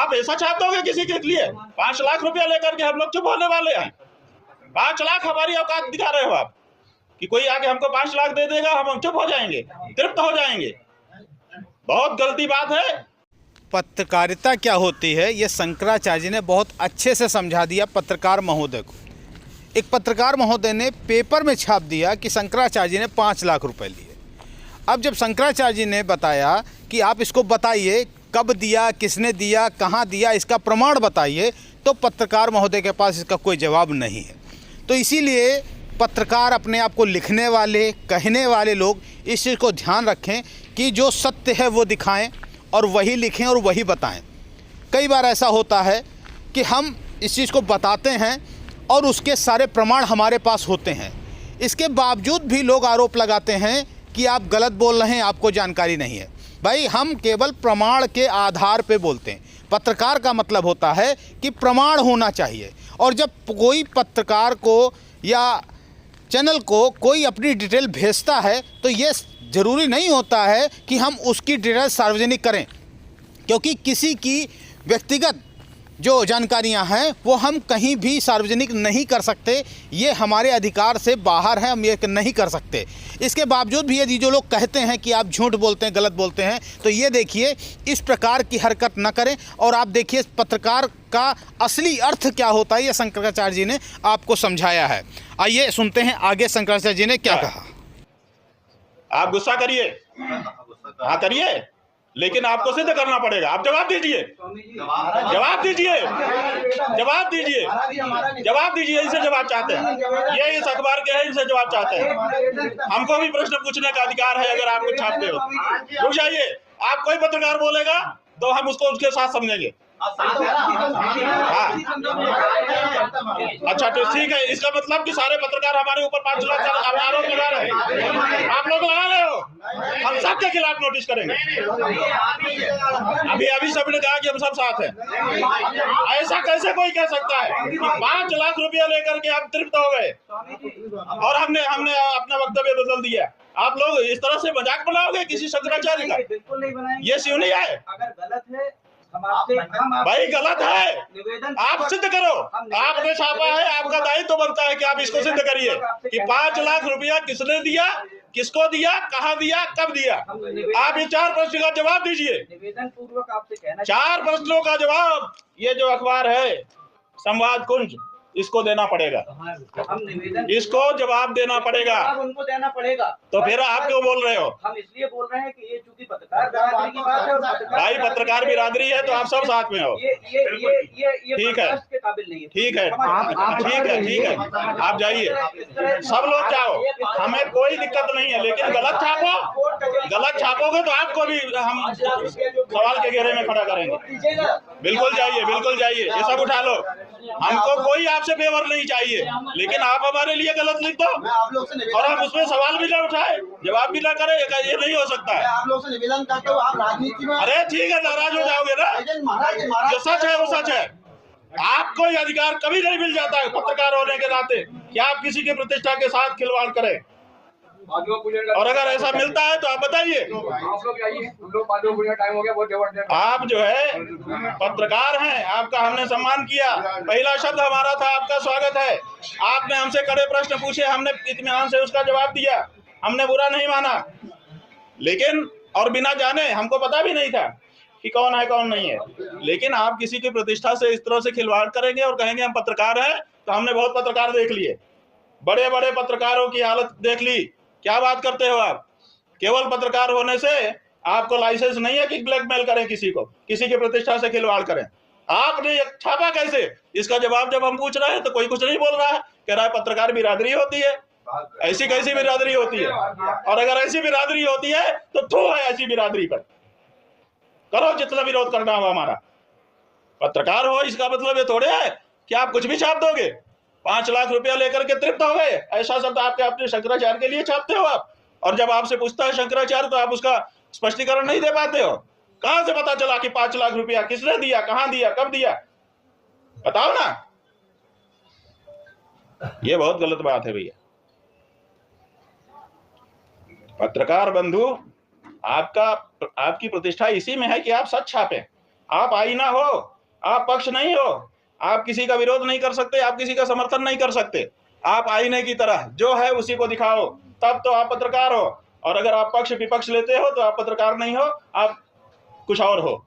आप ऐसा छाप दोगे किसी के लिए? 5 लाख रुपया लेकर के हम लोग चुप होने वाले हैं? 5 लाख हमारी औकात दिखा रहे हो आप कि कोई आके हमको 5 लाख दे देगा, हम चुप हो जाएंगे, तृप्त हो जाएंगे? बहुत गलती बात है। पत्रकारिता क्या होती है ये शंकराचार्य जी ने बहुत अच्छे से समझा दिया पत्रकार महोदय को। एक पत्रकार महोदय ने पेपर में छाप दिया कि शंकराचार्य जी ने 5 लाख रुपए लिए। अब जब शंकराचार्य जी ने बताया कि आप इसको बताइए कब दिया, किसने दिया, कहाँ दिया, इसका प्रमाण बताइए, तो पत्रकार महोदय के पास इसका कोई जवाब नहीं है। तो इसीलिए पत्रकार अपने आप को लिखने वाले, कहने वाले लोग इस चीज़ को ध्यान रखें कि जो सत्य है वो दिखाएं और वही लिखें और वही बताएं। कई बार ऐसा होता है कि हम इस चीज़ को बताते हैं और उसके सारे प्रमाण हमारे पास होते हैं, इसके बावजूद भी लोग आरोप लगाते हैं कि आप गलत बोल रहे हैं, आपको जानकारी नहीं है। भाई, हम केवल प्रमाण के आधार पे बोलते हैं। पत्रकार का मतलब होता है कि प्रमाण होना चाहिए, और जब कोई पत्रकार को या चैनल को कोई अपनी डिटेल भेजता है तो ये ज़रूरी नहीं होता है कि हम उसकी डिटेल सार्वजनिक करें, क्योंकि किसी की व्यक्तिगत जो जानकारियां हैं वो हम कहीं भी सार्वजनिक नहीं कर सकते। ये हमारे अधिकार से बाहर है, हम ये नहीं कर सकते। इसके बावजूद भी यदि जो लोग कहते हैं कि आप झूठ बोलते हैं, गलत बोलते हैं, तो ये देखिए इस प्रकार की हरकत न करें। और आप देखिए पत्रकार का असली अर्थ क्या होता है, ये शंकराचार्य जी ने आपको समझाया है। आइए सुनते हैं आगे शंकराचार्य जी ने क्या कहा। आप गुस्सा करिए, हाँ करिए, लेकिन आपको सिद्ध करना पड़ेगा। आप जवाब दीजिए, जवाब दीजिए, जवाब दीजिए, जवाब दीजिए। इनसे जवाब चाहते हैं, ये इस अखबार के हैं, इनसे जवाब चाहते हैं। हमको भी प्रश्न पूछने का अधिकार है अगर आप कुछ छापते हो। रुक जाइए, आप कोई पत्रकार बोलेगा तो हम उसको उसके साथ समझेंगे। हाँ, अच्छा तो ठीक है। इसका मतलब कि सारे पत्रकार हमारे ऊपर 5 लाख का आरोप लगा रहे हैं। आप लोग लगा रहे हो, हम सबके खिलाफ नोटिस करेंगे। अभी सबने कहा कि हम सब साथ हैं। ऐसा कैसे कोई कह सकता है कि 5 लाख रुपया लेकर के आप तृप्त हो गए और हमने अपना वक्तव्य बदल दिया? आप लोग इस तरह से मजाक बनाओगे किसी शंकराचार्य का? बिल्कुल नहीं बनाएंगे। ये क्यों नहीं है? अगर गलत है हम भाई गलत है, आप सिद्ध करो। आपने छापा है, आपका दायित्व तो बनता है कि आप इसको सिद्ध करिए कि 5 लाख रुपया किसने दिया, किसको दिया, कहाँ दिया, कब दिया। आप ये 4 प्रश्न का जवाब दीजिए। निवेदन पूर्वक आपसे कहना, 4 प्रश्नों का जवाब ये जो अखबार है संवाद कुंज, इसको देना पड़ेगा। हम निवेदन, इसको जवाब देना पड़ेगा। उनको देना पड़ेगा। तो फिर आप क्यों बोल रहे हो? हम इसलिए बोल रहे हैं कि ये चूंकि पत्रकार बिरादरी की बात है, और भाई पत्रकार बिरादरी है तो आप सब साथ में हो। ये ठीक है, के काबिल नहीं है। ठीक है, ठीक है, आप जाइए, सब लोग जाओ, हमें कोई दिक्कत नहीं है। लेकिन गलत छापोगे तो आपको भी हम सवाल के घेरे में खड़ा करेंगे। बिल्कुल जाइए, बिल्कुल जाइए, ये सब उठा लो। हमको कोई आपसे फेवर नहीं चाहिए, लेकिन आप हमारे लिए गलत लिख दो और हम उसमें सवाल भी ना उठाए, जवाब भी ना करें, ये नहीं हो सकता है। आप लोग से निवेदन करते हो, आप राजनीति में, अरे ठीक है, नाराज हो जाओगे ना, जो सच है वो सच है। आपको ये अधिकार कभी नहीं मिल जाता है पत्रकार होने के नाते कि आप किसी की प्रतिष्ठा के साथ खिलवाड़ करें। और अगर ऐसा मिलता है तो आप बताइए। आप जो है पत्रकार हैं, आपका हमने सम्मान किया, पहला शब्द हमारा था आपका स्वागत है। आपने हमसे कड़े प्रश्न पूछे, हमने इत्मीनान से उसका जवाब दिया, हमने बुरा नहीं माना। लेकिन और बिना जाने, हमको पता भी नहीं था कि कौन है कौन नहीं है, लेकिन आप किसी की प्रतिष्ठा से इस तरह से खिलवाड़ करेंगे और कहेंगे हम पत्रकार हैं। तो हमने बहुत पत्रकार देख लिए, बड़े बड़े पत्रकारों की हालत देख ली। क्या बात करते हो आप? केवल पत्रकार होने से आपको लाइसेंस नहीं है कि ब्लैकमेल करें किसी को, किसी की प्रतिष्ठा से खिलवाड़ करें। आपने छापा कैसे? इसका जवाब जब हम पूछ रहे हैं तो कोई कुछ नहीं बोल रहा है, कह रहा है पत्रकार बिरादरी होती है। ऐसी कैसी बिरादरी होती है? और अगर ऐसी बिरादरी होती है तो थू है ऐसी बिरादरी पर। करो जितना विरोध करना हो हमारा। पत्रकार हो इसका मतलब ये थोड़े है कि आप कुछ भी छाप दोगे। 5 लाख रुपया लेकर के तृप्त हो गए, ऐसा शब्द आपके अपने शंकराचार्य के लिए छापते हो आप। और जब आपसे पूछता है शंकराचार्य तो आप उसका स्पष्टीकरण नहीं दे पाते हो। कहां से पता चला कि 5 लाख रुपया किसने दिया, कहां दिया, कब दिया? बताओ ना। ये बहुत गलत बात है भैया। पत्रकार बंधु, आपकी प्रतिष्ठा इसी में है कि आप सच छापें। आप आईना हो, आप पक्ष नहीं हो, आप किसी का विरोध नहीं कर सकते, आप किसी का समर्थन नहीं कर सकते। आप आईने की तरह जो है उसी को दिखाओ, तब तो आप पत्रकार हो। और अगर आप पक्ष विपक्ष लेते हो तो आप पत्रकार नहीं हो, आप कुछ और हो।